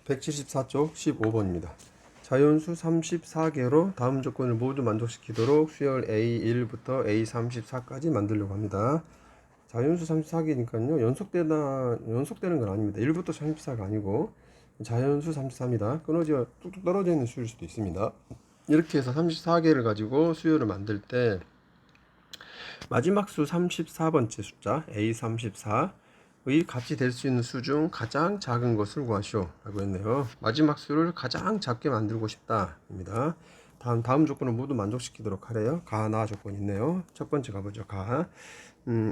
174쪽 15번입니다. 자연수 34개로 다음 조건을 모두 만족시키도록 수열 A1부터 A34까지 만들려고 합니다. 자연수 34개니까요. 연속되는 건 아닙니다. 1부터 34가 아니고 자연수 33이다. 끊어져 뚝뚝 떨어져 있는 수일 수도 있습니다. 이렇게 해서 34개를 가지고 수열을 만들 때 마지막 수 34번째 숫자 A34의 값이 될 수 있는 수 중 가장 작은 것을 구하시오 라고 했네요. 마지막 수를 가장 작게 만들고 싶다 입니다. 다음 조건을 모두 만족시키도록 하래요. 가나 조건이 있네요. 첫 번째 가보죠.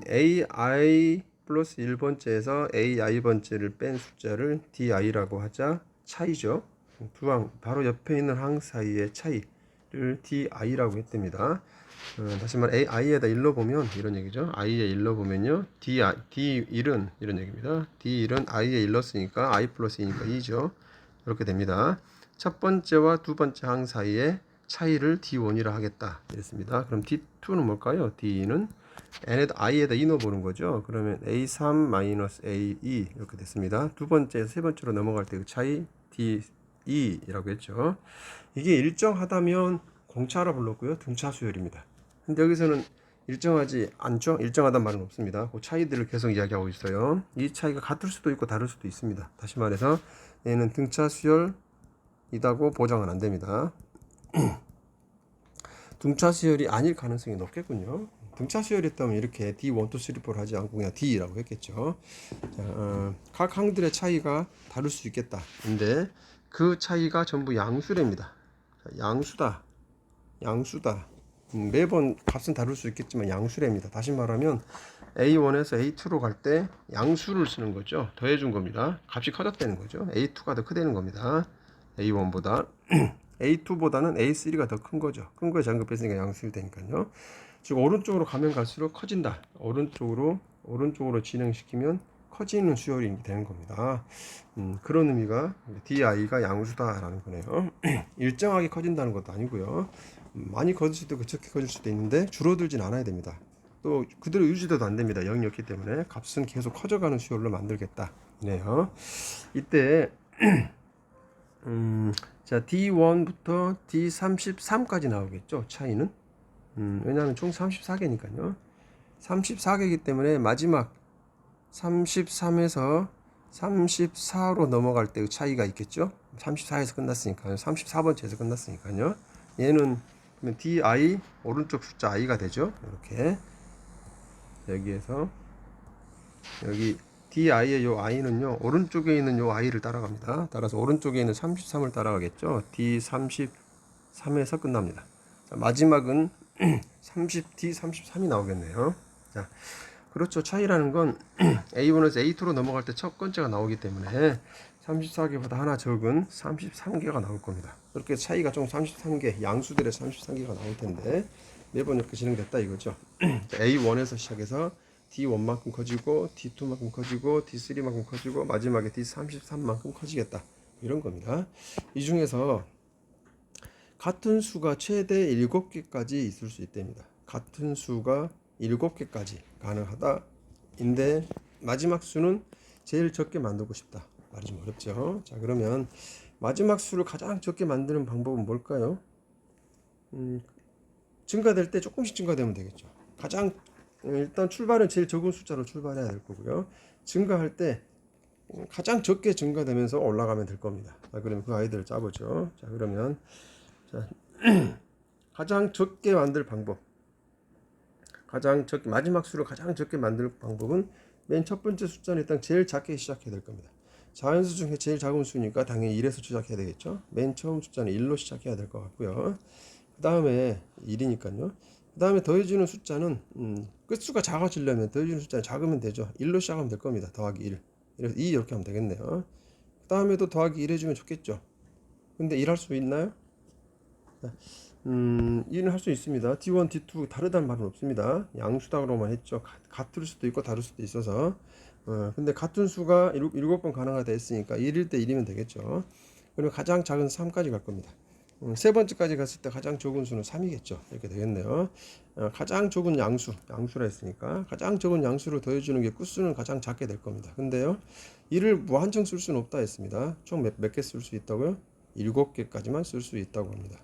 AI 플러스 1번째에서 AI번째를 뺀 숫자를 DI라고 하자. 차이죠. 바로 옆에 있는 항 사이의 차이를 DI라고 했답니다. 다시 말해 i에다 1로 보면 이런 얘기죠. i에 1로 보면요 D1은 이런 얘기입니다. D1은 i에 1로 쓰니까 i 플러스 2니까 2죠. 이렇게 됩니다. 첫 번째와 두 번째 항 사이의 차이를 D1이라 하겠다 이랬습니다. 그럼 D2는 뭘까요? D는 n에다 i에다 2 넣어보는 거죠. 그러면 A3-A2 이렇게 됐습니다. 두 번째에서 세 번째로 넘어갈 때 그 차이 D2이라고 했죠. 이게 일정하다면 공차라 불렀고요. 등차 수열입니다. 근데 여기서는 일정하지 않죠? 일정하단 말은 없습니다. 그 차이들을 계속 이야기하고 있어요. 이 차이가 같을 수도 있고 다를 수도 있습니다. 다시 말해서 얘는 등차 수열이라고 보장은 안 됩니다. 등차 수열이 아닐 가능성이 높겠군요. 등차 수열이었다면 이렇게 D1, 2, 3, 4 하지 않고 그냥 D라고 했겠죠. 각 항들의 차이가 다를 수 있겠다. 근데 그 차이가 전부 양수랍니다. 양수다. 매번 값은 다를 수 있겠지만 양수랍니다. 다시 말하면 A1에서 A2로 갈 때 양수를 쓰는 거죠. 더해준 겁니다. 값이 커졌다는 거죠. A2가 더 크다는 겁니다. A1보다 A2보다는 A3가 더 큰 거죠. 큰 거에 작은 거 뺐으니까 양수일 테니까요. 즉 오른쪽으로 가면 갈수록 커진다. 오른쪽으로 진행시키면 커지는 수열이 되는 겁니다. 그런 의미가 DI가 양수다라는 거네요. 일정하게 커진다는 것도 아니고요. 많이 커질 수도 있고 적게 커질 수도 있는데 줄어들진 않아야 됩니다. 또 그대로 유지돼도 안 됩니다. 0이었기 때문에 값은 계속 커져가는 수열로 만들겠다. 이네요. 이때 자 D1부터 D33까지 나오겠죠. 차이는 왜냐하면 총 34개니까요. 34개이기 때문에 마지막 33에서 34로 넘어갈 때 차이가 있겠죠. 34에서 끝났으니까요. 34번째에서 끝났으니까요. 얘는 그러면 DI 오른쪽 숫자 i가 되죠. 이렇게 여기에서 여기 DI의 요 i는요 오른쪽에 있는 요 i를 따라갑니다. 따라서 오른쪽에 있는 33을 따라가겠죠. D33에서 끝납니다. 자, 마지막은 D33이 나오겠네요. 자, 그렇죠. 차이라는 건 A1에서 A2로 넘어갈 때 첫 번째가 나오기 때문에 34개보다 하나 적은 33개가 나올 겁니다. 그렇게 차이가 좀 33개, 양수들의 33개가 나올 텐데 매번 이렇게 진행됐다 이거죠. A1에서 시작해서 D1만큼 커지고 D2만큼 커지고 D3만큼 커지고 마지막에 D33만큼 커지겠다. 이런 겁니다. 이 중에서 같은 수가 최대 7개까지 있을 수 있답니다. 같은 수가 7개까지 가능하다. 인데 마지막 수는 제일 적게 만들고 싶다. 말이 좀 어렵죠. 자, 그러면 마지막 수를 가장 적게 만드는 방법은 뭘까요? 증가될 때 조금씩 증가되면 되겠죠. 일단 출발은 제일 적은 숫자로 출발해야 될 거고요. 증가할 때 가장 적게 증가되면서 올라가면 될 겁니다. 자, 그러면 그 아이들을 짜보죠. 자, 그러면 가장 적게 만들 방법. 마지막 수를 가장 적게 만들 방법은 맨 첫 번째 숫자는 일단 제일 작게 시작해야 될 겁니다. 자연수 중에 제일 작은 수니까 당연히 1에서 시작해야 되겠죠. 맨 처음 숫자는 1로 시작해야 될 것 같고요. 그 다음에 1이니까요. 그 다음에 더해주는 숫자는 끝수가 작아지려면 더해주는 숫자는 작으면 되죠. 1로 시작하면 될 겁니다. 더하기 1. 그래서 2 이렇게 하면 되겠네요. 그 다음에도 더하기 1 해주면 좋겠죠. 근데 1 할 수 있나요? 2는 할 수 있습니다. D1, D2 다르다는 말은 없습니다. 양수다로만 했죠. 같을 수도 있고 다를 수도 있어서 근데 같은 수가 7번 가능하다 했으니까 1일 때 1이면 되겠죠. 그리고 가장 작은 3까지 갈 겁니다. 세 번째까지 갔을 때 가장 적은 수는 3이겠죠. 이렇게 되겠네요. 가장 적은 양수라 했으니까 가장 적은 양수를 더해주는 게 끝수는 가장 작게 될 겁니다. 근데요 2를 무한정 쓸 수는 없다 했습니다. 총 몇 개 쓸 수 있다고요? 7개까지만 쓸 수 있다고 합니다.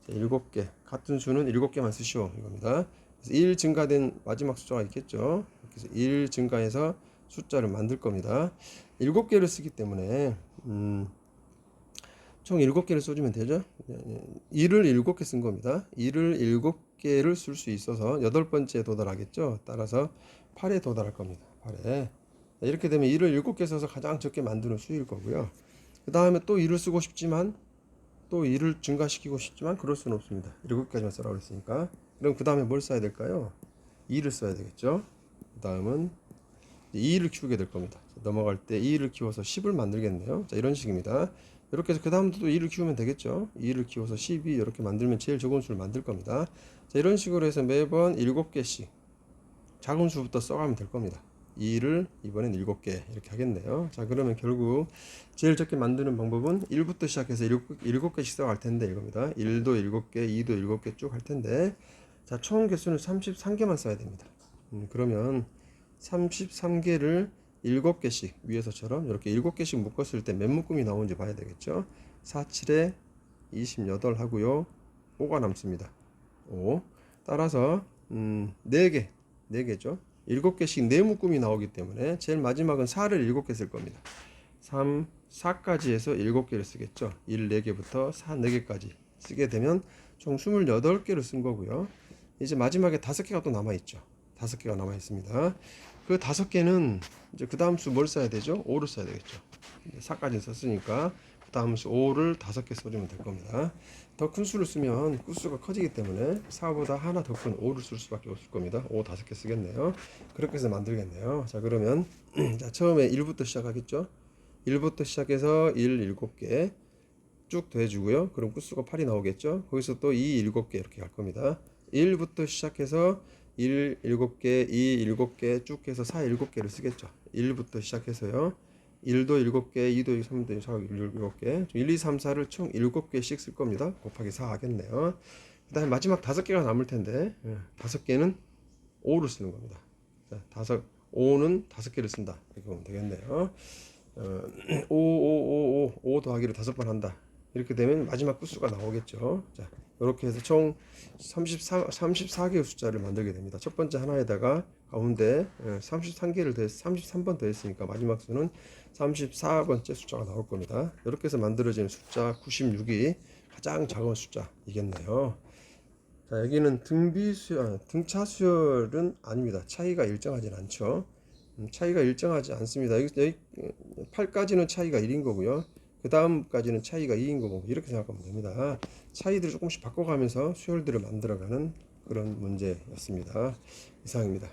자, 7개. 같은 수는 7개만 쓰시오. 이겁니다. 그래서 1 증가된 마지막 숫자가 있겠죠. 그래서 1 증가해서 숫자를 만들 겁니다. 7개를 쓰기 때문에 총 7개를 써주면 되죠. 2를 7개 쓴 겁니다. 2를 7개를 쓸 수 있어서 8번째에 도달하겠죠. 따라서 8에 도달할 겁니다. 8에. 이렇게 되면 2를 7개 써서 가장 적게 만드는 수일 거고요. 그 다음에 또 2를 쓰고 싶지만 또 2를 증가시키고 싶지만 그럴 수는 없습니다. 7개까지만 쓰라고 했으니까. 그럼 그 다음에 뭘 써야 될까요? 2를 써야 되겠죠. 그 다음은 2를 키우게 될 겁니다. 넘어갈 때 2를 키워서 10을 만들겠네요. 자, 이런 식입니다. 이렇게 해서 그 다음도 또 2를 키우면 되겠죠. 2를 키워서 12 이렇게 만들면 제일 적은 수를 만들 겁니다. 자, 이런 식으로 해서 매번 7개씩 작은 수부터 써가면 될 겁니다. 2를 이번엔 7개 이렇게 하겠네요. 자, 그러면 결국 제일 적게 만드는 방법은 1부터 시작해서 7개씩 써갈 텐데 이겁니다. 1도 7개, 2도 7개 쭉 할 텐데 자, 총 개수는 33개만 써야 됩니다. 그러면 33개를 7개씩 위에서처럼 이렇게 7개씩 묶었을 때 몇 묶음이 나오는지 봐야 되겠죠. 4, 7에 28 하고요. 5가 남습니다. 5. 따라서 4개, 4개죠. 7개씩 4묶음이 나오기 때문에 제일 마지막은 4를 7개 쓸 겁니다. 3, 4까지 해서 7개를 쓰겠죠. 1, 4개부터 4, 4개까지 쓰게 되면 총 28개를 쓴 거고요. 이제 마지막에 5개가 또 남아있죠. 5개가 남아있습니다. 그 5개는 이제 그 다음 수 뭘 써야 되죠? 5를 써야 되겠죠. 4까지 썼으니까 그 다음 수 5를 5개 써주면 될 겁니다. 더 큰 수를 쓰면 끝수가 커지기 때문에 4보다 하나 더 큰 5를 쓸 수밖에 없을 겁니다. 5 5개 쓰겠네요. 그렇게 해서 만들겠네요. 자, 그러면 자, 처음에 1부터 시작하겠죠. 1부터 시작해서 1 7개 쭉 더해주고요. 그럼 끝수가 8이 나오겠죠. 거기서 또 2 7개 이렇게 갈 겁니다. 1부터 시작해서 1 7개, 2 7개 쭉 해서 4 7개를 쓰겠죠. 1부터 시작해서요. 1도 7개, 2도 3도 4, 7개, 1, 2, 3, 4를 총 7개씩 쓸 겁니다. 곱하기 4 하겠네요. 그 다음에 마지막 5개가 남을 텐데 5개는 5를 쓰는 겁니다. 자, 5는 5개를 쓴다. 이렇게 보면 되겠네요. 5 더하기를 5번 한다. 이렇게 되면 마지막 끝수가 나오겠죠. 자, 이렇게 해서 총 34개의 숫자를 만들게 됩니다. 첫 번째 하나에다가 가운데 33개를 33번 더했으니까 마지막 수는 34번째 숫자가 나올 겁니다. 이렇게 해서 만들어지는 숫자 96이 가장 작은 숫자이겠네요. 자, 여기는 등차 수열은 아닙니다. 차이가 일정하진 않죠. 차이가 일정하지 않습니다. 여기 8까지는 차이가 1인 거고요. 그 다음까지는 차이가 2인 거고 이렇게 생각하면 됩니다. 차이들을 조금씩 바꿔가면서 수열들을 만들어가는 그런 문제였습니다. 이상입니다.